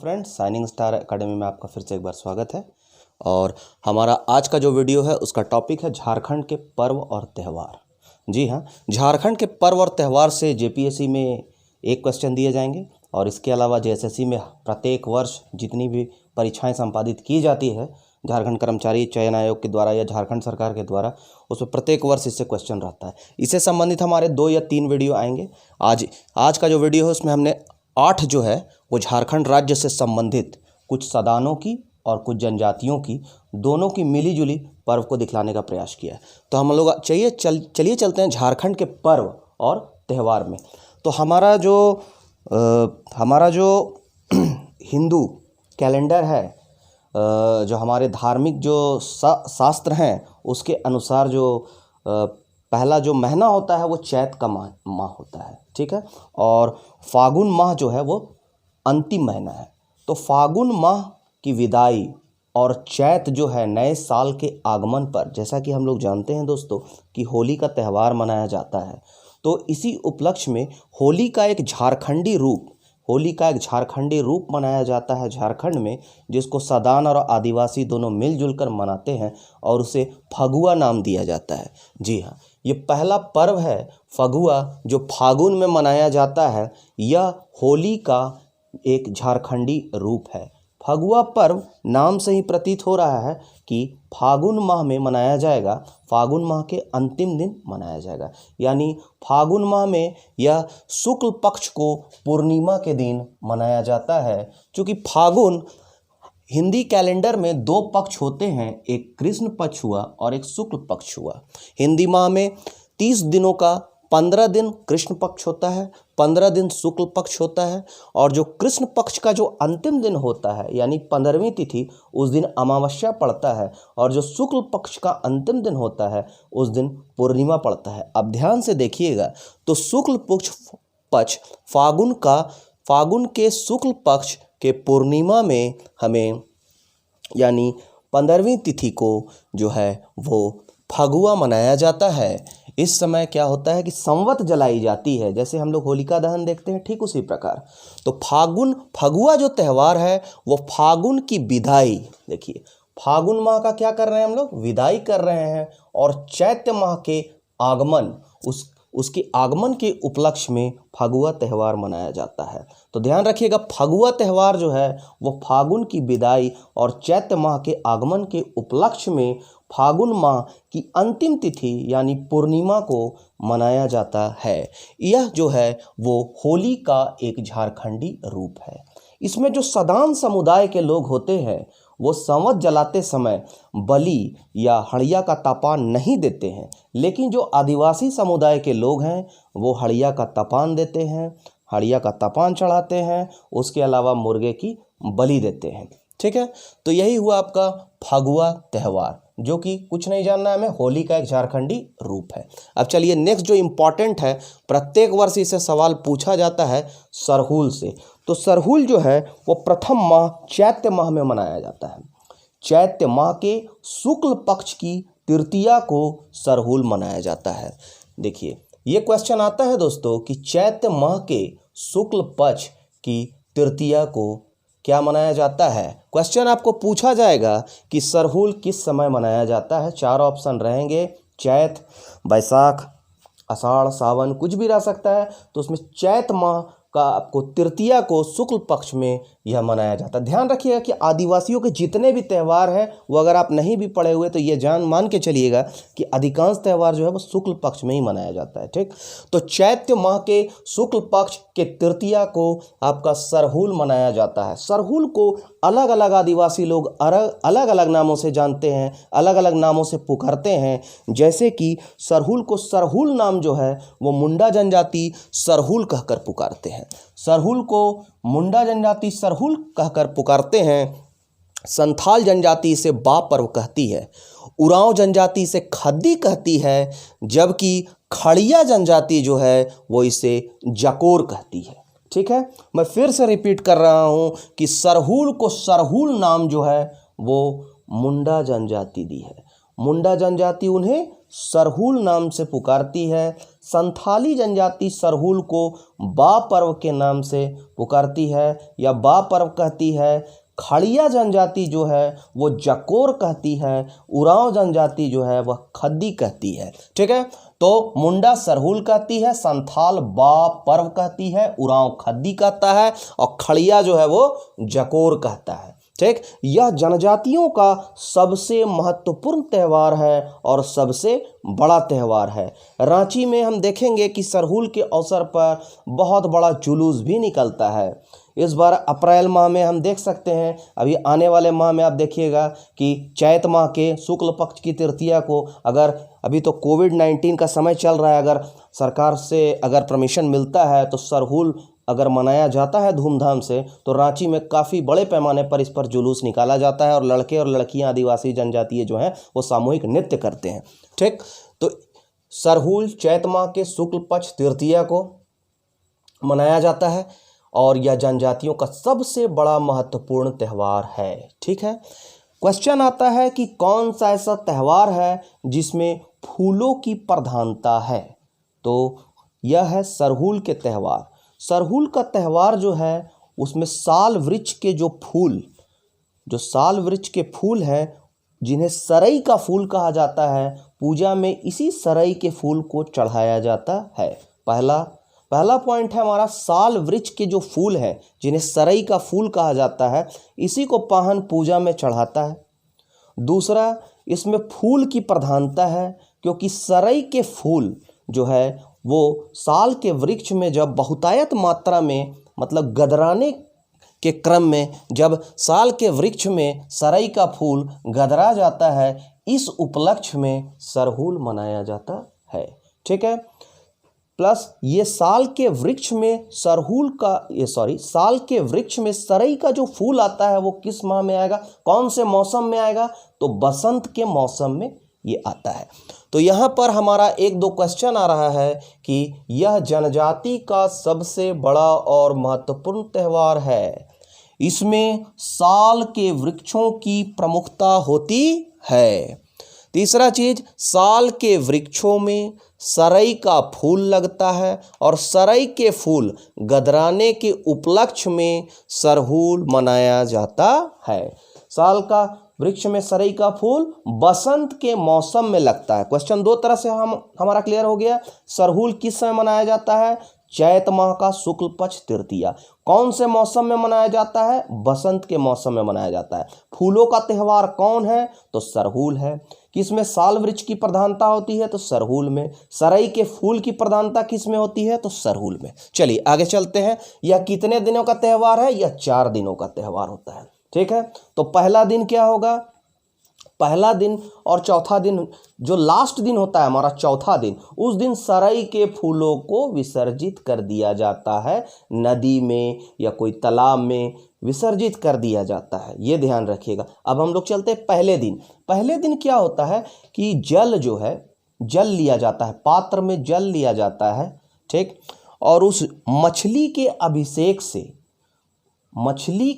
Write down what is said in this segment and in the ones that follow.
Friends, shining star academy में आपका फिर से एक बार स्वागत है। और हमारा आज का जो वीडियो है उसका टॉपिक है झारखंड के पर्व और त्यौहार। जी हाँ, झारखंड के पर्व और त्यौहार से जेपीएससी में एक क्वेश्चन दिए जाएंगे और इसके अलावा जेएसएससी में प्रत्येक वर्ष जितनी भी परीक्षाएं संपादित की जाती है झारखंड कर्मचारी चयन आयोग के द्वारा या झारखंड सरकार के द्वारा, उसमें प्रत्येक वर्ष इससे क्वेश्चन रहता है। इससे संबंधित हमारे 2 या 3 वीडियो आएंगे। आज का जो वीडियो है उसमें हमने 8 जो है वो झारखंड राज्य से संबंधित कुछ सदानों की और कुछ जनजातियों की, दोनों की मिली जुली पर्व को दिखलाने का प्रयास किया है। तो हम लोग चलिए चलते हैं झारखंड के पर्व और त्यौहार में। तो हमारा जो हिंदू कैलेंडर है, जो हमारे धार्मिक जो शास्त्र हैं उसके अनुसार जो पहला जो महीना होता है वो चैत का माह होता है, ठीक है। और फागुन माह जो है वो अंतिम महीना है। तो फागुन माह की विदाई और चैत जो है नए साल के आगमन पर, जैसा कि हम लोग जानते हैं दोस्तों कि होली का त्यौहार मनाया जाता है, तो इसी उपलक्ष्य में होली का एक झारखंडी रूप मनाया जाता है झारखंड में, जिसको सदान और आदिवासी दोनों मिलजुल कर मनाते हैं और उसे फगुआ नाम दिया जाता है। जी हाँ, ये पहला पर्व है फगुआ जो फागुन में मनाया जाता है। यह होली का एक झारखंडी रूप है। फगुआ पर्व नाम से ही प्रतीत हो रहा है कि फागुन माह में मनाया जाएगा, फागुन माह के अंतिम दिन मनाया जाएगा। यानी फागुन माह में यह शुक्ल पक्ष को पूर्णिमा के दिन मनाया जाता है। क्योंकि फागुन हिंदी कैलेंडर में 2 पक्ष होते हैं, एक कृष्ण पक्ष हुआ और एक शुक्ल पक्ष हुआ। हिंदी माह में 30 दिनों का 15 दिन कृष्ण पक्ष होता है, 15 दिन शुक्ल पक्ष होता है। और जो कृष्ण पक्ष का जो अंतिम दिन होता है यानी 15वीं तिथि, उस दिन अमावस्या पड़ता है। और जो शुक्ल पक्ष का अंतिम दिन होता है उस दिन पूर्णिमा पड़ता है। अब ध्यान से देखिएगा, तो शुक्ल पक्ष फागुन के शुक्ल पक्ष के पूर्णिमा में हमें यानी 15वीं तिथि को जो है वो फगुआ मनाया जाता है। इस समय क्या होता है कि संवत जलाई जाती है, जैसे हम लोग होलिका दहन देखते हैं, ठीक उसी प्रकार। तो फगुआ जो त्यौहार है वो फागुन की विदाई, देखिए फागुन माह का क्या कर रहे हैं हम लोग, विदाई कर रहे हैं। और चैत्र माह के आगमन, उसके आगमन के उपलक्ष्य में फगुआ त्यौहार मनाया जाता है। तो ध्यान रखिएगा, फगुआ त्यौहार जो है वो फागुन की विदाई और चैत्र माह के आगमन के उपलक्ष्य में फागुन माह की अंतिम तिथि यानी पूर्णिमा को मनाया जाता है। यह जो है वो होली का एक झारखंडी रूप है। इसमें जो सदान समुदाय के लोग होते हैं वो संवत जलाते समय बलि या हड़िया का तपान नहीं देते हैं, लेकिन जो आदिवासी समुदाय के लोग हैं वो हड़िया का तपान देते हैं, हड़िया का तपान चढ़ाते हैं, उसके अलावा मुर्गे की बलि देते हैं, ठीक है। तो यही हुआ आपका फगुआ त्यौहार, जो कि कुछ नहीं जानना है हमें, होली का एक झारखंडी रूप है। अब चलिए नेक्स्ट जो इम्पॉर्टेंट है, प्रत्येक वर्ष इसे सवाल पूछा जाता है सरहुल से। तो सरहुल जो है वो प्रथम माह चैत्र माह में मनाया जाता है। चैत्र माह के शुक्ल पक्ष की तृतीया को सरहुल मनाया जाता है। देखिए ये क्वेश्चन आता है दोस्तों कि चैत्र माह के शुक्ल पक्ष की तृतीया को क्या मनाया जाता है। क्वेश्चन आपको पूछा जाएगा कि सरहुल किस समय मनाया जाता है। 4 ऑप्शन रहेंगे, चैत, बैसाख, आषाढ़, सावन, कुछ भी रह सकता है। तो उसमें चैत माह का आपको तृतीया को शुक्ल पक्ष में यह मनाया जाता है। ध्यान रखिएगा कि आदिवासियों के जितने भी त्यौहार हैं वो अगर आप नहीं भी पढ़े हुए तो ये मान के चलिएगा कि अधिकांश त्यौहार जो है वो शुक्ल पक्ष में ही मनाया जाता है, ठीक। तो चैत्र माह के शुक्ल पक्ष के तृतीया को आपका सरहुल मनाया जाता है। सरहुल को अलग अलग आदिवासी लोग अलग अलग नामों से जानते हैं, अलग अलग नामों से पुकारते हैं। जैसे कि सरहुल को सरहुल नाम जो है वो मुंडा जनजाति सरहुल कहकर पुकारते हैं। सरहुल को मुंडा जनजाति सरहुल कहकर पुकारते हैं। संथाल जनजाति इसे बा पर्व कहती है। उरांव जनजाति इसे खद्दी कहती है, जबकि खड़िया जनजाति जो है वो इसे जकोर कहती है, ठीक है। मैं फिर से रिपीट कर रहा हूं कि सरहुल को सरहुल नाम जो है वो मुंडा जनजाति दी है। मुंडा जनजाति उन्हें सरहुल नाम से पुकारती है, संथाली जनजाति सरहुल को बा पर्व के नाम से पुकारती है या बा पर्व कहती है। खड़िया जनजाति जो है वो जकोर कहती है। उरांव जनजाति जो है वह खद्दी कहती है। ठीक है, तो मुंडा सरहुल कहती है, संथाल बा पर्व कहती है, उरांव खद्दी कहता है और खड़िया जो है वो जकोर कहता है। ठीक, यह जनजातियों का सबसे महत्वपूर्ण त्यौहार है और सबसे बड़ा त्यौहार है। रांची में हम देखेंगे कि सरहुल के अवसर पर बहुत बड़ा जुलूस भी निकलता है। इस बार अप्रैल माह में हम देख सकते हैं, अभी आने वाले माह में आप देखिएगा कि चैत माह के शुक्ल पक्ष की तृतीया को, अगर अभी तो कोविड-19 का समय चल रहा है, अगर सरकार से अगर परमिशन मिलता है तो सरहुल अगर मनाया जाता है धूमधाम से, तो रांची में काफ़ी बड़े पैमाने पर इस पर जुलूस निकाला जाता है और लड़के और लड़कियां आदिवासी जनजातीय जो हैं वो सामूहिक नृत्य करते हैं। ठीक, तो सरहुल चैत माह के शुक्ल पक्ष तृतीया को मनाया जाता है और यह जनजातियों का सबसे बड़ा महत्वपूर्ण त्यौहार है। ठीक है, क्वेश्चन आता है कि कौन सा ऐसा त्यौहार है जिसमें फूलों की प्रधानता है, तो यह है सरहुल के त्यौहार। सरहुल का त्यौहार जो है उसमें साल वृक्ष के जो साल वृक्ष के फूल हैं, जिन्हें सरई का फूल कहा जाता है, पूजा में इसी सरई के फूल को चढ़ाया जाता है। पहला पॉइंट है हमारा, साल वृक्ष के जो फूल हैं जिन्हें सरई का फूल कहा जाता है, इसी को पाहन पूजा में चढ़ाता है। दूसरा, इसमें फूल की प्रधानता है क्योंकि सरई के फूल जो है वो साल के वृक्ष में जब बहुतायत मात्रा में, मतलब गदराने के क्रम में, जब साल के वृक्ष में सरई का फूल गदरा जाता है, इस उपलक्ष्य में सरहुल मनाया जाता है। ठीक है, प्लस ये साल के वृक्ष में साल के वृक्ष में सरई का जो फूल आता है वो किस माह में आएगा, कौन से मौसम में आएगा, तो बसंत के मौसम में ये आता है। तो यहाँ पर हमारा एक दो क्वेश्चन आ रहा है कि यह जनजाति का सबसे बड़ा और महत्वपूर्ण त्यौहार है, इसमें साल के वृक्षों की प्रमुखता होती है। तीसरा चीज, साल के वृक्षों में सरई का फूल लगता है और सरई के फूल गदराने के उपलक्ष्य में सरहुल मनाया जाता है। साल का वृक्ष में सरई का फूल बसंत के मौसम में लगता है। क्वेश्चन दो तरह से हमारा क्लियर हो गया। सरहुल किस समय मनाया जाता है, चैत माह का शुक्ल पक्ष तृतीया। कौन से मौसम में मनाया जाता है, बसंत के मौसम में मनाया जाता है। फूलों का त्यौहार कौन है, तो सरहुल है। किसमें साल वृक्ष की प्रधानता होती है, तो सरहुल में। सरई के फूल की प्रधानता किसमें होती है, तो सरहुल में। चलिए आगे चलते हैं। यह कितने दिनों का त्यौहार है, यह 4 दिनों का त्यौहार होता है। ठीक है, तो पहला दिन क्या होगा, पहला दिन और चौथा दिन, जो लास्ट दिन होता है हमारा चौथा दिन, उस दिन सरई के फूलों को विसर्जित कर दिया जाता है, नदी में या कोई तालाब में विसर्जित कर दिया जाता है, ये ध्यान रखिएगा। अब हम लोग चलते हैं पहले दिन। पहले दिन क्या होता है कि जल जो है, जल लिया जाता है, पात्र में जल लिया जाता है। ठीक, और उस मछली के अभिषेक से, मछली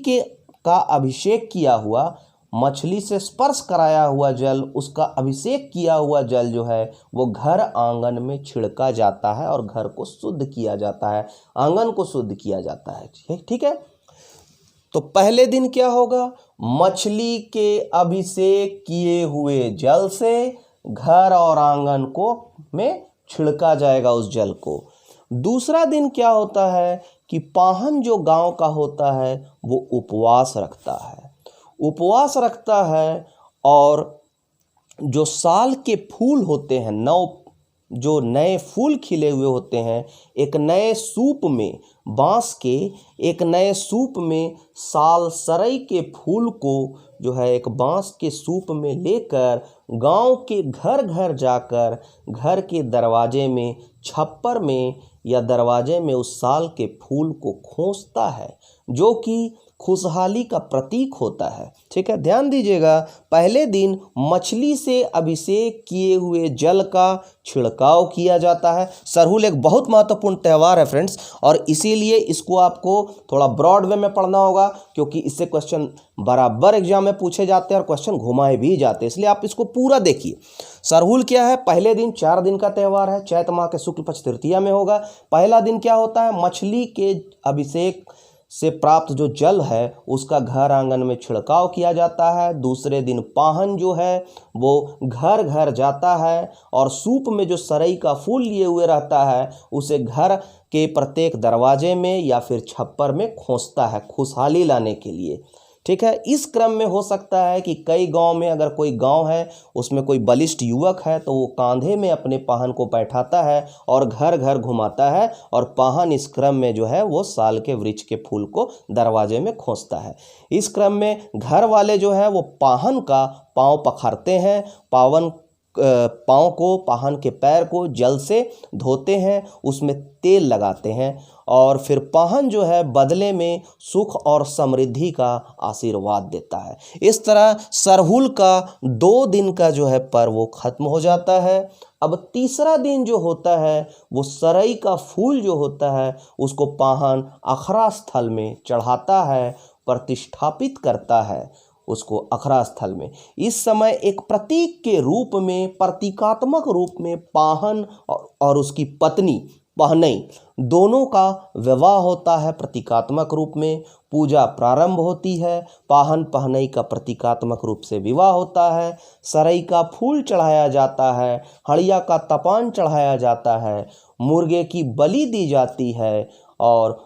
का अभिषेक किया हुआ, मछली से स्पर्श कराया हुआ जल, उसका अभिषेक किया हुआ जल जो है वो घर आंगन में छिड़का जाता है और घर को शुद्ध किया जाता है, आंगन को शुद्ध किया जाता है। ठीक है, तो पहले दिन क्या होगा, मछली के अभिषेक किए हुए जल से घर और आंगन को में छिड़का जाएगा उस जल को। दूसरा दिन क्या होता है कि पाहन जो गांव का होता है वो उपवास रखता है और जो साल के फूल होते हैं, जो नए फूल खिले हुए होते हैं, एक नए सूप में, बांस के एक नए सूप में साल सरई के फूल को जो है एक बांस के सूप में लेकर गांव के घर घर जाकर घर के दरवाजे में, छप्पर में या दरवाजे में उस साल के फूल को खोसता है, जो कि खुशहाली का प्रतीक होता है। ठीक है, ध्यान दीजिएगा, पहले दिन मछली से अभिषेक किए हुए जल का छिड़काव किया जाता है। सरहुल एक बहुत महत्वपूर्ण त्यौहार है फ्रेंड्स, और इसीलिए इसको आपको थोड़ा ब्रॉड वे में पढ़ना होगा, क्योंकि इससे क्वेश्चन बराबर एग्जाम में पूछे जाते हैं और क्वेश्चन घुमाए भी जाते हैं, इसलिए आप इसको पूरा देखिए। सरहुल क्या है? पहले दिन 4 दिन का त्यौहार है, चैत माह के शुक्ल पक्ष तृतीया में होगा। पहला दिन क्या होता है? मछली के अभिषेक से प्राप्त जो जल है उसका घर आंगन में छिड़काव किया जाता है। दूसरे दिन पाहन जो है वो घर घर जाता है और सूप में जो सरई का फूल लिए हुए रहता है उसे घर के प्रत्येक दरवाजे में या फिर छप्पर में खोसता है, खुशहाली लाने के लिए। ठीक है, इस क्रम में हो सकता है कि कई गांव में, अगर कोई गांव है उसमें कोई बलिष्ठ युवक है तो वो कांधे में अपने पाहन को बैठाता है और घर घर घुमाता है, और पाहन इस क्रम में जो है वो साल के वृक्ष के फूल को दरवाजे में खोसता है। इस क्रम में घर वाले जो है वो पाहन का पाँव पखारते हैं, पाँव को, पाहन के पैर को जल से धोते हैं, उसमें तेल लगाते हैं, और फिर पाहन जो है बदले में सुख और समृद्धि का आशीर्वाद देता है। इस तरह सरहुल का 2 दिन का जो है पर्व वो खत्म हो जाता है। अब तीसरा दिन जो होता है वो सरई का फूल जो होता है उसको पाहन अखरा स्थल में चढ़ाता है, प्रतिष्ठापित करता है उसको अखरा स्थल में। इस समय एक प्रतीक के रूप में, प्रतीकात्मक रूप में पाहन और उसकी पत्नी पहनई दोनों का विवाह होता है। प्रतीकात्मक रूप में पूजा प्रारंभ होती है, पाहन पहनई का प्रतीकात्मक रूप से विवाह होता है, सरई का फूल चढ़ाया जाता है, हड़िया का तपान चढ़ाया जाता है, मुर्गे की बलि दी जाती है, और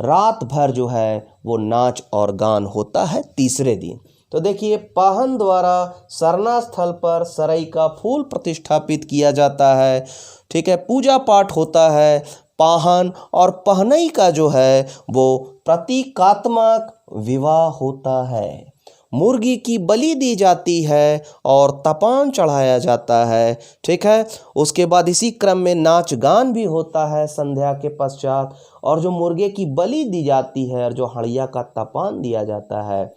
रात भर जो है वो नाच और गान होता है तीसरे दिन। तो देखिए, पाहन द्वारा सरना स्थल पर सरई का फूल प्रतिष्ठापित किया जाता है। ठीक है, पूजा पाठ होता है। पाहन और पहनई का जो है वो प्रतीकात्मक विवाह होता है। मुर्गी की बलि दी जाती है और तपान चढ़ाया जाता है। ठीक है, उसके बाद इसी क्रम में नाच गान भी होता है संध्या के पश्चात, और जो मुर्गे की बलि दी जाती है और जो हड़िया का तपान दिया जाता है,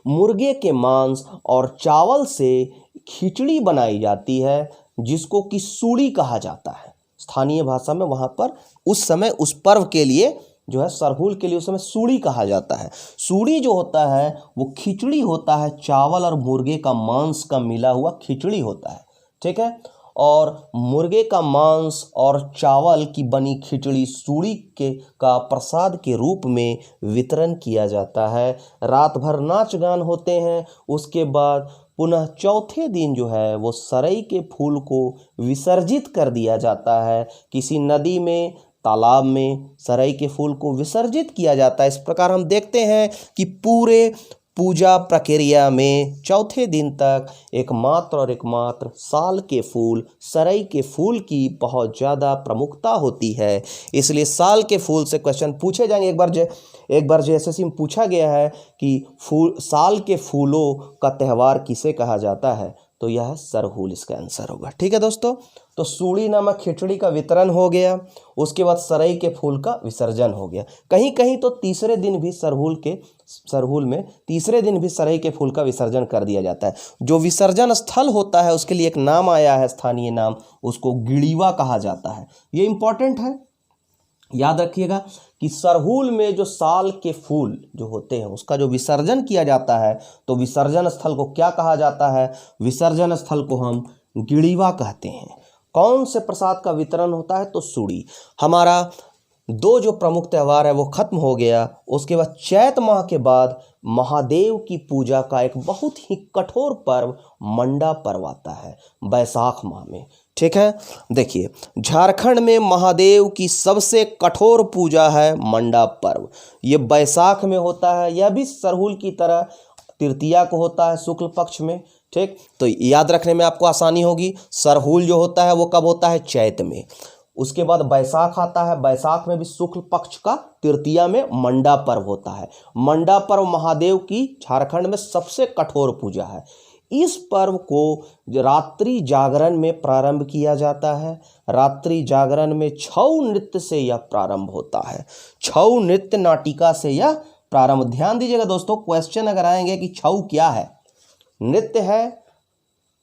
मुर्गे के मांस और चावल से खिचड़ी बनाई जाती है जिसको कि सूड़ी कहा जाता है स्थानीय भाषा में। वहाँ पर उस समय उस पर्व के लिए जो है, सरहुल के लिए उस समय सूड़ी कहा जाता है। सूड़ी जो होता है वो खिचड़ी होता है, चावल और मुर्गे का मांस का मिला हुआ खिचड़ी होता है। ठीक है, और मुर्गे का मांस और चावल की बनी खिचड़ी सूड़ी का प्रसाद के रूप में वितरण किया जाता है। रात भर नाच गान होते हैं। उसके बाद पुनः चौथे दिन जो है वो सरई के फूल को विसर्जित कर दिया जाता है। किसी नदी में, तालाब में सरई के फूल को विसर्जित किया जाता है। इस प्रकार हम देखते हैं कि पूरे पूजा प्रक्रिया में चौथे दिन तक एकमात्र और एकमात्र साल के फूल, सरई के फूल की बहुत ज़्यादा प्रमुखता होती है। इसलिए साल के फूल से क्वेश्चन पूछे जाएंगे। एक बार एसएससी में पूछा गया है कि साल के फूलों का त्यौहार किसे कहा जाता है, तो यह है सरहुल, इसका आंसर होगा। ठीक है दोस्तों, तो सूड़ी नामक खिचड़ी का वितरण हो गया, उसके बाद सरई के फूल का विसर्जन हो गया। कहीं कहीं तो तीसरे दिन भी सरहुल में तीसरे दिन भी सरई के फूल का विसर्जन कर दिया जाता है। जो विसर्जन स्थल होता है उसके लिए एक नाम आया है, स्थानीय नाम, उसको गिड़ीवा कहा जाता है। ये इंपॉर्टेंट है, याद रखिएगा कि सरहुल में जो साल के फूल जो होते हैं उसका जो विसर्जन किया जाता है, तो विसर्जन स्थल को क्या कहा जाता है? विसर्जन स्थल को हम गिड़ीवा कहते हैं। कौन से प्रसाद का वितरण होता है? तो सूड़ी। हमारा 2 जो प्रमुख त्यौहार है वो खत्म हो गया। उसके बाद चैत माह के बाद महादेव की पूजा का एक बहुत ही कठोर पर्व मंडा पर्व आता है बैसाख माह में। ठीक है, देखिए, झारखंड में महादेव की सबसे कठोर पूजा है मंडा पर्व। ये बैसाख में होता है। यह भी सरहुल की तरह तृतीया को होता है, शुक्ल पक्ष में। ठीक, तो याद रखने में आपको आसानी होगी। सरहुल जो होता है वो कब होता है? चैत में। उसके बाद बैसाख आता है। बैसाख में भी शुक्ल पक्ष का तृतीया में मंडा पर्व होता है। मंडा पर्व महादेव की झारखंड में सबसे कठोर पूजा है। इस पर्व को रात्रि जागरण में प्रारंभ किया जाता है। रात्रि जागरण में छऊ नृत्य से यह प्रारंभ होता है। छऊ नृत्य नाटिका से यह प्रारंभ। ध्यान दीजिएगा दोस्तों, क्वेश्चन अगर आएंगे कि छऊ क्या है, नृत्य है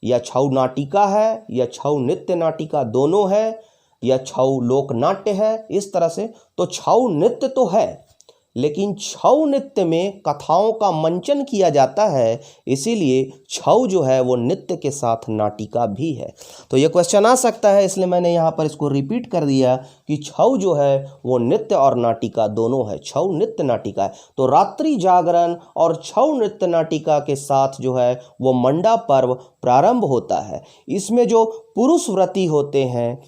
या छऊ नाटिका है या छऊ नृत्य नाटिका दोनों है या छऊ लोक नाट्य है, इस तरह से, तो छऊ नृत्य तो है, लेकिन छऊ नृत्य में कथाओं का मंचन किया जाता है, इसीलिए छऊ जो है वो नृत्य के साथ नाटिका भी है। तो ये क्वेश्चन आ सकता है, इसलिए मैंने यहाँ पर इसको रिपीट कर दिया कि छऊ जो है वो नृत्य और नाटिका दोनों है, छऊ नृत्य नाटिका है। तो रात्रि जागरण और छऊ नृत्य नाटिका के साथ जो है वो मंडा पर्व प्रारंभ होता है। इसमें जो पुरुष व्रती होते हैं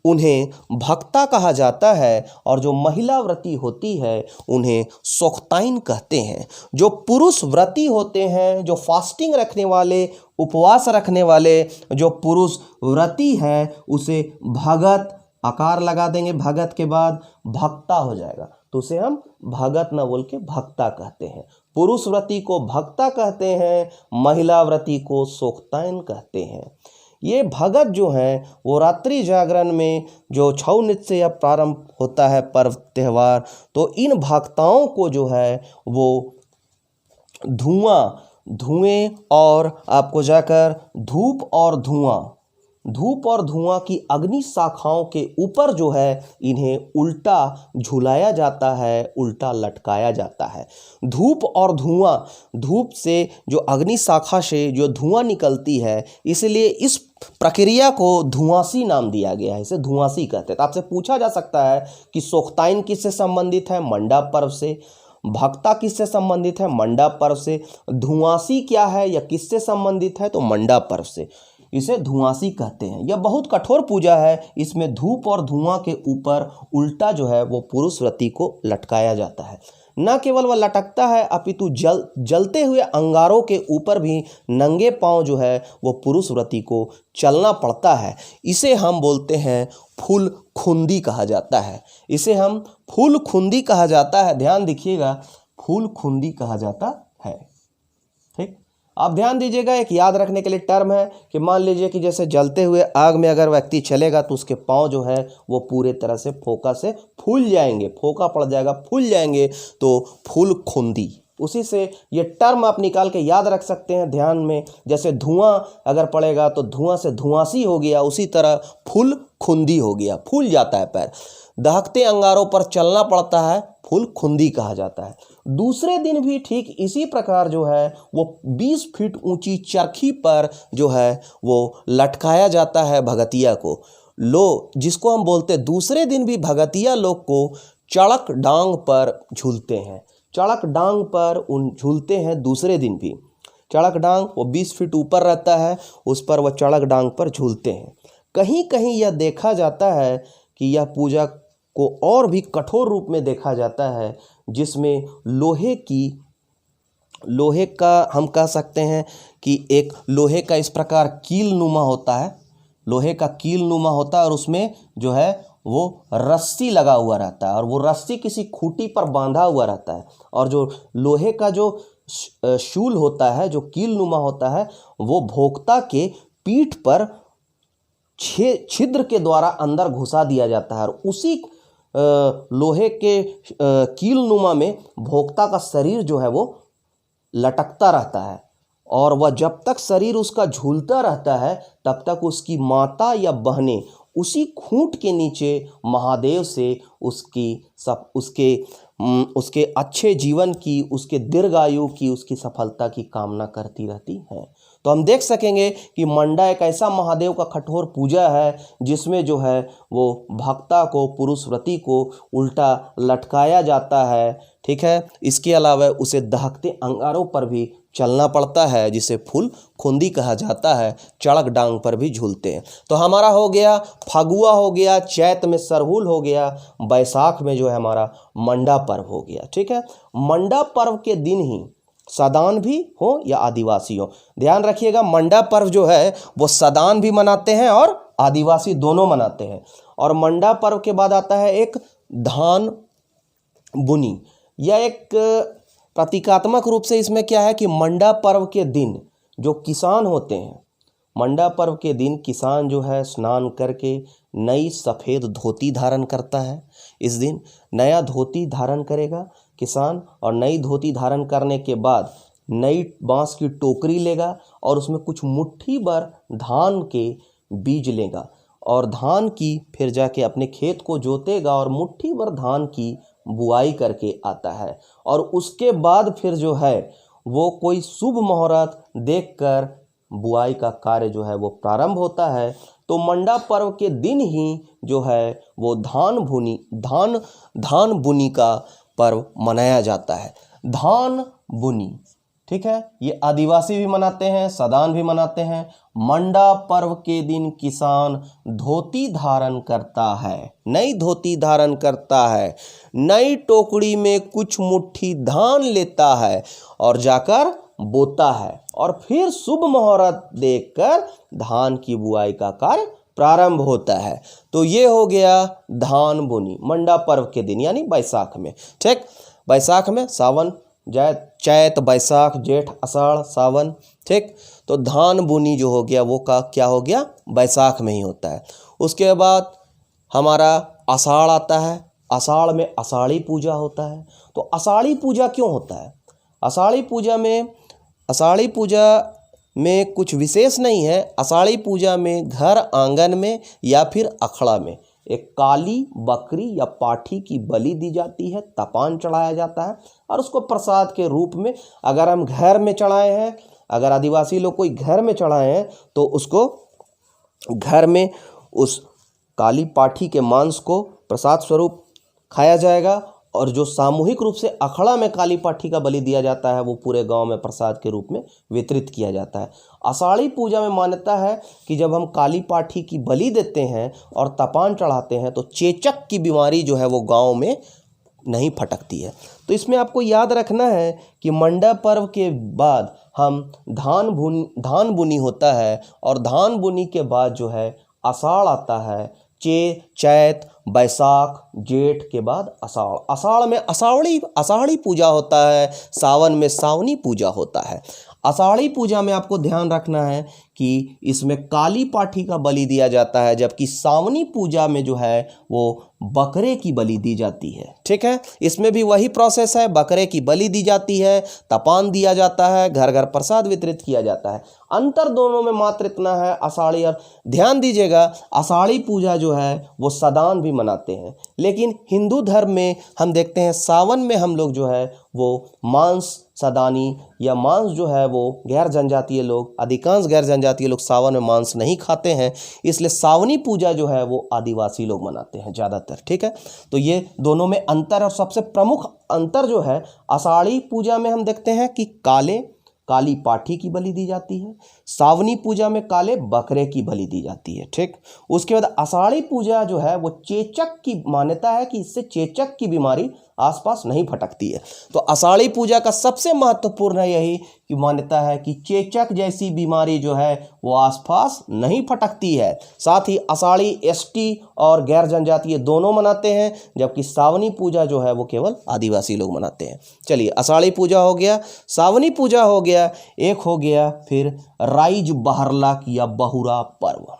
उन्हें भक्ता कहा जाता है और जो महिला व्रती होती है उन्हें सोख्ताइन कहते हैं। जो पुरुष व्रती होते हैं, जो फास्टिंग रखने वाले, उपवास रखने वाले जो पुरुष व्रती है, उसे भगत, आकार लगा देंगे भगत के बाद, भक्ता हो जाएगा, तो उसे हम भगत न बोल के भक्ता कहते हैं। पुरुष व्रती को भक्ता कहते हैं, महिला व्रती को सोख्ताइन कहते हैं। ये भगत जो हैं वो रात्रि जागरण में जो छऊ नृत्य से प्रारंभ होता है पर्व त्यौहार, तो इन भक्ताओं को जो है वो धुएं और आपको जाकर धूप और धुआं की अग्नि शाखाओं के ऊपर जो है इन्हें उल्टा झुलाया जाता है, उल्टा लटकाया जाता है। धूप और धुआं, धूप से जो अग्नि शाखा से जो धुआं निकलती है, इसलिए इस प्रक्रिया को धुआंसी नाम दिया गया है, इसे धुआंसी कहते हैं। तो आपसे पूछा जा सकता है कि सोख्ताइन किससे संबंधित है, मंडा पर्व से। भक्ता किससे संबंधित है, मंडा पर्व से। धुआंसी क्या है या किससे संबंधित है, तो मंडा पर्व से। इसे धुआंसी कहते हैं। यह बहुत कठोर पूजा है, इसमें धूप और धुआं के ऊपर उल्टा जो है वो पुरुष व्रती को लटकाया जाता है। न केवल वह लटकता है, अपितु जलते हुए अंगारों के ऊपर भी नंगे पांव जो है वो पुरुष व्रती को चलना पड़ता है। इसे हम बोलते हैं फूल खुंदी कहा जाता है, इसे हम फूल खुंदी कहा जाता है। ध्यान दीजिएगा, फूल खुंदी कहा जाता है। ठीक, आप ध्यान दीजिएगा, एक याद रखने के लिए टर्म है कि मान लीजिए कि जैसे जलते हुए आग में अगर व्यक्ति चलेगा तो उसके पांव जो है वो पूरे तरह से फोका से फूल जाएंगे, फोका पड़ जाएगा, फूल जाएंगे, तो फूल खुंदी। उसी से ये टर्म आप निकाल के याद रख सकते हैं ध्यान में। जैसे धुआं अगर पड़ेगा तो धुआं से धुआंसी हो गया, उसी तरह फूल खुंदी हो गया, फूल जाता है पैर। दहकते अंगारों पर चलना पड़ता है, फूल खुंदी कहा जाता है। दूसरे दिन भी ठीक इसी प्रकार जो है वो 20 फीट ऊंची चरखी पर जो है वो लटकाया जाता है भगतिया को। जिसको हम बोलते हैं, दूसरे दिन भी भगतिया लोग को चड़क डांग पर झूलते हैं, चड़क डांग पर झूलते हैं। दूसरे दिन भी चड़क डांग वो 20 फीट ऊपर रहता है, उस पर वह चड़क डांग पर झूलते हैं। कहीं कहीं यह देखा जाता है कि यह पूजा को और भी कठोर रूप में देखा जाता है, जिसमें लोहे का हम कह सकते हैं कि एक लोहे का इस प्रकार कील नुमा होता है, लोहे का कील नुमा होता है और उसमें जो है वो रस्सी लगा हुआ रहता है और वो रस्सी किसी खूंटी पर बांधा हुआ रहता है। और जो लोहे का जो शूल होता है, जो कील नुमा होता है, वो भोक्ता के पीठ पर छिद्र के द्वारा अंदर घुसा दिया जाता है और उसी लोहे के कील नुमा में भोक्ता का शरीर जो है वो लटकता रहता है और वह जब तक शरीर उसका झूलता रहता है तब तक उसकी माता या बहनें उसी खूंट के नीचे महादेव से उसके अच्छे जीवन की, उसके दीर्घायु की, उसकी सफलता की कामना करती रहती हैं। तो हम देख सकेंगे कि मंडा एक ऐसा महादेव का कठोर पूजा है जिसमें जो है वो भक्ता को, पुरुष व्रती को उल्टा लटकाया जाता है। ठीक है, इसके अलावा उसे दहकते अंगारों पर भी चलना पड़ता है, जिसे फूल खुंदी कहा जाता है। चड़क डांग पर भी झूलते हैं। तो हमारा हो गया फगुआ, हो गया चैत में सरहुल, हो गया बैसाख में जो है हमारा मंडा पर्व हो गया। ठीक है, मंडा पर्व के दिन ही सदान भी हो या आदिवासी हो, ध्यान रखिएगा, मंडा पर्व जो है वो सदान भी मनाते हैं और आदिवासी दोनों मनाते हैं। और मंडा पर्व के बाद आता है एक धान बुनी। यह एक प्रतीकात्मक रूप से इसमें क्या है कि मंडा पर्व के दिन जो किसान होते हैं, मंडा पर्व के दिन किसान जो है स्नान करके नई सफ़ेद धोती धारण करता है। इस दिन नया धोती धारण करेगा, किसान और नई धोती धारण करने के बाद नई बांस की टोकरी लेगा और उसमें कुछ मुट्ठी भर धान के बीज लेगा और धान की फिर जाके अपने खेत को जोतेगा और मुट्ठी भर धान की बुआई करके आता है। और उसके बाद फिर जो है वो कोई शुभ मुहूर्त देखकर बुआई का कार्य जो है वो प्रारंभ होता है। तो मंडा पर्व के दिन ही जो है वो धान बुनी का पर्व मनाया जाता है। धान बुनी, ठीक है, ये आदिवासी भी मनाते हैं, सदान भी मनाते हैं। मंडा पर्व के दिन किसान धोती धारण करता है, नई धोती धारण करता है, नई टोकरी में कुछ मुट्ठी धान लेता है और जाकर बोता है और फिर शुभ मुहूर्त देखकर धान की बुआई का कार्य प्रारंभ होता है। तो ये हो गया धान बुनी मंडा पर्व के दिन यानी बैसाख में। ठीक, बैसाख में सावन, चैत, बैसाख, जेठ, आषाढ़, सावन। ठीक, तो धान बुनी जो हो गया वो का क्या हो गया, बैसाख में ही होता है। उसके बाद हमारा आषाढ़ आता है। आषाढ़ में आषाढ़ी पूजा होता है। तो आषाढ़ी पूजा क्यों होता है? आषाढ़ी पूजा में कुछ विशेष नहीं है। आषाढ़ी पूजा में घर आंगन में या फिर अखड़ा में एक काली बकरी या पाठी की बलि दी जाती है, तपान चढ़ाया जाता है और उसको प्रसाद के रूप में अगर हम घर में चढ़ाए हैं, अगर आदिवासी लोग कोई घर में चढ़ाए हैं तो उसको घर में उस काली पाठी के मांस को प्रसाद स्वरूप खाया जाएगा। और जो सामूहिक रूप से अखड़ा में काली पाठी का बलि दिया जाता है वो पूरे गांव में प्रसाद के रूप में वितरित किया जाता है। आषाढ़ी पूजा में मान्यता है कि जब हम काली पाठी की बलि देते हैं और तपान चढ़ाते हैं तो चेचक की बीमारी जो है वो गांव में नहीं फटकती है। तो इसमें आपको याद रखना है कि मंडा पर्व के बाद हम धान बुनी होता है और धान बुनी के बाद जो है आषाढ़ आता है। चैत, बैसाख, जेठ के बाद आषाढ़। आषाढ़ में आषाढ़ी पूजा होता है। सावन में सावनी पूजा होता है। आषाढ़ी पूजा में आपको ध्यान रखना है कि इसमें काली पाठी का बलि दिया जाता है, जबकि सावनी पूजा में जो है वो बकरे की बलि दी जाती है। ठीक है, इसमें भी वही प्रोसेस है, बकरे की बलि दी जाती है, तपान दिया जाता है, घर घर प्रसाद वितरित किया जाता है। अंतर दोनों में मात्र इतना है, आषाढ़ी और ध्यान दीजिएगा, आषाढ़ी पूजा जो है वो सदान भी मनाते हैं, लेकिन हिंदू धर्म में हम देखते हैं सावन में हम लोग जो है वो मांस सदानी या मांस जो है वो गैर जनजातीय लोग, अधिकांश गैर जनजातीय लोग सावन में मांस नहीं खाते हैं, इसलिए सावनी पूजा जो है वो आदिवासी लोग मनाते हैं ज़्यादातर। ठीक है, तो ये दोनों में अंतर। और सबसे प्रमुख अंतर जो है, आषाढ़ी पूजा में हम देखते हैं कि काली पाठी की बलि दी जाती है, सावनी पूजा में काले बकरे की बलि दी जाती है। ठीक, उसके बाद आषाढ़ी पूजा जो है वो चेचक की मान्यता है कि इससे चेचक की बीमारी आसपास नहीं फटकती है। तो आषाढ़ी पूजा का सबसे महत्वपूर्ण है यही कि मान्यता है कि चेचक जैसी बीमारी जो है वो आसपास नहीं फटकती है। साथ ही आषाढ़ी एसटी और गैर जनजातीय दोनों मनाते हैं, जबकि सावनी पूजा जो है वो केवल आदिवासी लोग मनाते हैं। चलिए, आषाढ़ी पूजा हो गया, सावनी पूजा हो गया, एक हो गया फिर राइज बहरलक या बहुरा पर्व।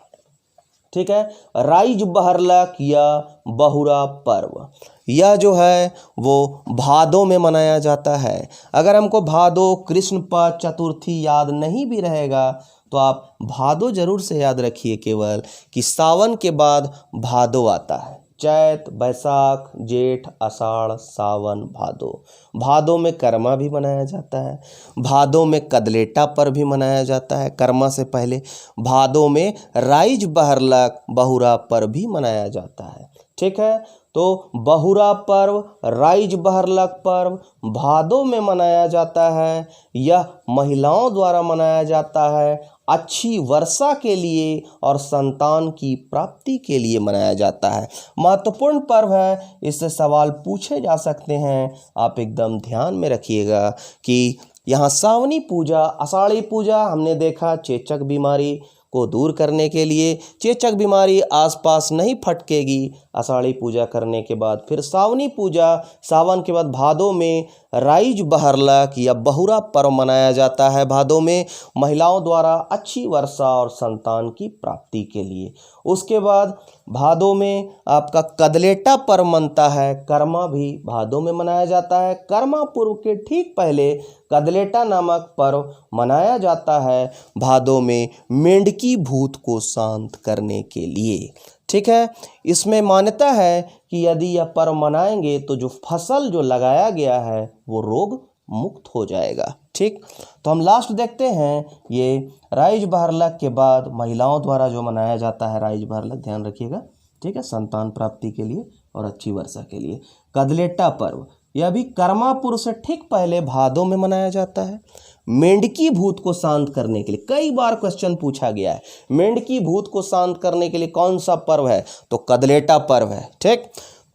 ठीक है, राइज बहरलक या बहुरा पर्व यह जो है वो भादों में मनाया जाता है। अगर हमको भादो कृष्ण पक्ष चतुर्थी याद नहीं भी रहेगा तो आप भादो जरूर से याद रखिए, केवल कि सावन के बाद भादो आता है। चैत, बैसाख, जेठ, आषाढ़, सावन, भादो। भादो में कर्मा भी मनाया जाता है। भादो में कदलेटा पर भी मनाया जाता है कर्मा से पहले। भादो में राइज बहरलक बहुरा पर भी मनाया जाता है। ठीक है, तो बहुरा पर्व, राइज बहरलक पर्व भादो में मनाया जाता है। यह महिलाओं द्वारा मनाया जाता है, अच्छी वर्षा के लिए और संतान की प्राप्ति के लिए मनाया जाता है। महत्वपूर्ण पर्व है, इससे सवाल पूछे जा सकते हैं, आप एकदम ध्यान में रखिएगा कि यहाँ सावनी पूजा, आषाढ़ी पूजा हमने देखा चेचक बीमारी को दूर करने के लिए, चेचक बीमारी आसपास नहीं फटकेगी आषाढ़ी पूजा करने के बाद। फिर सावनी पूजा, सावन के बाद भादों में राइज बहरलक या बहुरा पर्व मनाया जाता है भादों में महिलाओं द्वारा अच्छी वर्षा और संतान की प्राप्ति के लिए। उसके बाद भादों में आपका कदलेटा पर्व मनता है, कर्मा भी भादों में मनाया जाता है। कर्मा पूर्व के ठीक पहले कदलेटा नामक पर्व मनाया जाता है भादों में मेंढकी भूत को शांत करने के लिए। ठीक है, इसमें मान्यता है कि यदि यह पर्व मनाएंगे तो जो फसल जो लगाया गया है वो रोग मुक्त हो जाएगा। ठीक, तो हम लास्ट देखते हैं ये राइज बहरलक के बाद महिलाओं द्वारा जो मनाया जाता है राइज बहरलक, ध्यान रखिएगा। ठीक है, संतान प्राप्ति के लिए और अच्छी वर्षा के लिए। कदलेटा पर्व यह भी कर्मापुर से ठीक पहले भादों में मनाया जाता है मेंढकी भूत को शांत करने के लिए। कई बार क्वेश्चन पूछा गया है मेंढकी भूत को शांत करने के लिए कौन सा पर्व है, तो कदलेटा पर्व है। ठीक,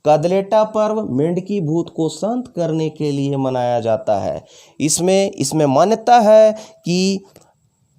कदलेटा पर्व मेंढकी भूत को शांत करने के लिए मनाया जाता है। इसमें मान्यता है कि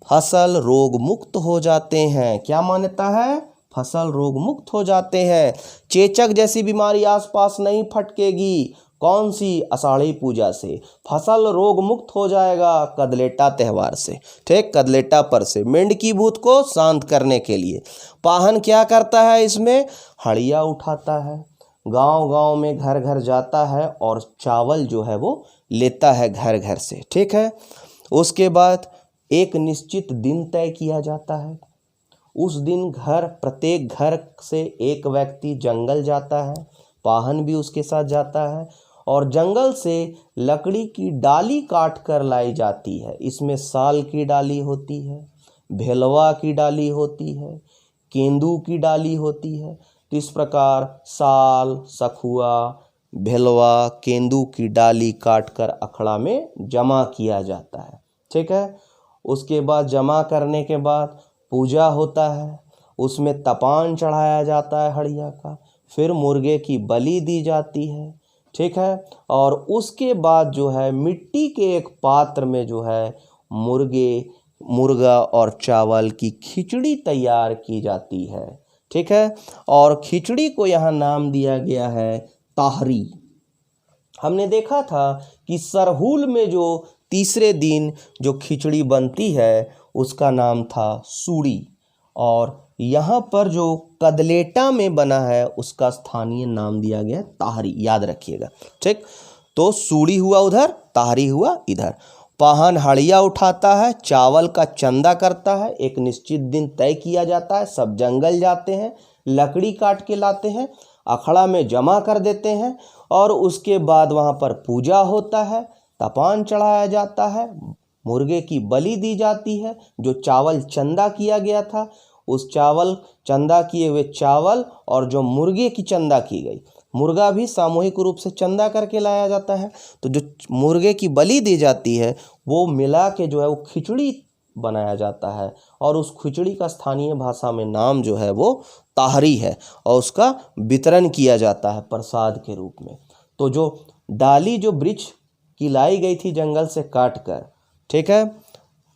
फसल रोग मुक्त हो जाते हैं। क्या मान्यता है? फसल रोग मुक्त हो जाते हैं। चेचक जैसी बीमारी आसपास नहीं फटकेगी। कौन सी? आषाढ़ी पूजा से फसल रोग मुक्त हो जाएगा कदलेटा त्यौहार से। ठीक, कदलेटा पर से मेंढकी भूत को शांत करने के लिए पाहन क्या करता है? इसमें हड़िया उठाता है, गांव-गांव में घर घर जाता है और चावल जो है वो लेता है घर घर से। ठीक है, उसके बाद एक निश्चित दिन तय किया जाता है। उस दिन प्रत्येक घर से एक व्यक्ति जंगल जाता है, पाहन भी उसके साथ जाता है और जंगल से लकड़ी की डाली काट कर लाई जाती है। इसमें साल की डाली होती है, भेलवा की डाली होती है, केंदू की डाली होती है। तो इस प्रकार साल, सखुआ, भेलवा, केंदू की डाली काटकर अखड़ा में जमा किया जाता है। ठीक है, उसके बाद जमा करने के बाद पूजा होता है, उसमें तपान चढ़ाया जाता है हड़िया का, फिर मुर्गे की बलि दी जाती है। ठीक है, और उसके बाद जो है मिट्टी के एक पात्र में जो है मुर्गा और चावल की खिचड़ी तैयार की जाती है। ठीक है, और खिचड़ी को यहाँ नाम दिया गया है ताहरी। हमने देखा था कि सरहुल में जो तीसरे दिन जो खिचड़ी बनती है उसका नाम था सूड़ी, और यहाँ पर जो कदलेटा में बना है उसका स्थानीय नाम दिया गया ताहरी, याद रखिएगा। ठीक, तो सूड़ी हुआ उधर, ताहरी हुआ इधर। पाहन हड़िया उठाता है, चावल का चंदा करता है, एक निश्चित दिन तय किया जाता है, सब जंगल जाते हैं, लकड़ी काट के लाते हैं, अखड़ा में जमा कर देते हैं और उसके बाद वहाँ पर पूजा होता है, तपान चढ़ाया जाता है, मुर्गे की बलि दी जाती है। जो चावल चंदा किया गया था उस चावल चंदा किए हुए चावल और जो मुर्गे की चंदा की गई, मुर्गा भी सामूहिक रूप से चंदा करके लाया जाता है, तो जो मुर्गे की बलि दी जाती है वो मिला के जो है वो खिचड़ी बनाया जाता है और उस खिचड़ी का स्थानीय भाषा में नाम जो है वो ताहरी है और उसका वितरण किया जाता है प्रसाद के रूप में। तो जो डाली जो वृक्ष की लाई गई थी जंगल से काट कर, ठीक है,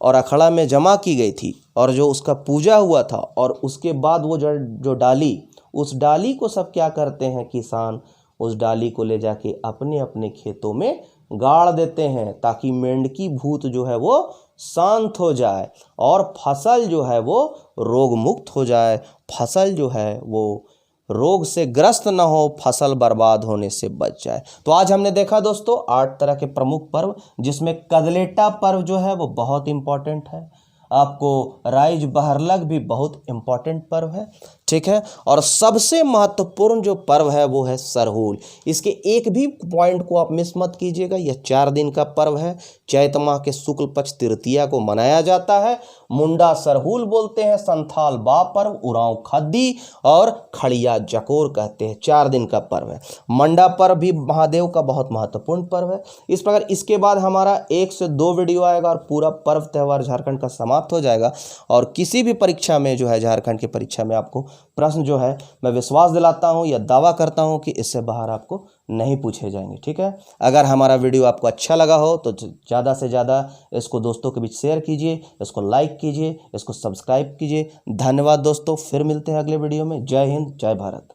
और अखड़ा में जमा की गई थी और जो उसका पूजा हुआ था, और उसके बाद वो जो डाली, उस डाली को सब क्या करते हैं, किसान उस डाली को ले जाके अपने अपने खेतों में गाड़ देते हैं ताकि मेंढकी भूत जो है वो शांत हो जाए और फसल जो है वो रोग मुक्त हो जाए, फसल जो है वो रोग से ग्रस्त ना हो, फसल बर्बाद होने से बच जाए। तो आज हमने देखा दोस्तों 8 तरह के प्रमुख पर्व, जिसमें कदलेटा पर्व जो है वो बहुत इम्पोर्टेंट है। आपको राइज बहरलक भी बहुत इम्पोर्टेंट पर्व है। ठीक है, और सबसे महत्वपूर्ण जो पर्व है वो है सरहुल। इसके एक भी पॉइंट को आप मिस मत कीजिएगा। यह 4 दिन का पर्व है। चैत माह के शुक्ल पक्ष तृतीया को मनाया जाता है। मुंडा सरहुल बोलते हैं, संथाल बा पर्व, उरांव खद्दी और खड़िया जकोर कहते हैं। 4 दिन का पर्व है। मंडा पर्व भी महादेव का बहुत महत्वपूर्ण पर्व है। इस प्रकार इसके बाद हमारा 1 से 2 वीडियो आएगा और पूरा पर्व त्यौहार झारखंड का समाप्त हो जाएगा। और किसी भी परीक्षा में जो है, झारखंड की परीक्षा में आपको प्रश्न जो है, मैं विश्वास दिलाता हूं या दावा करता हूं कि इससे बाहर आपको नहीं पूछे जाएंगे। ठीक है, अगर हमारा वीडियो आपको अच्छा लगा हो तो ज़्यादा से ज़्यादा इसको दोस्तों के बीच शेयर कीजिए, इसको लाइक कीजिए, इसको सब्सक्राइब कीजिए। धन्यवाद दोस्तों, फिर मिलते हैं अगले वीडियो में। जय हिंद, जय भारत।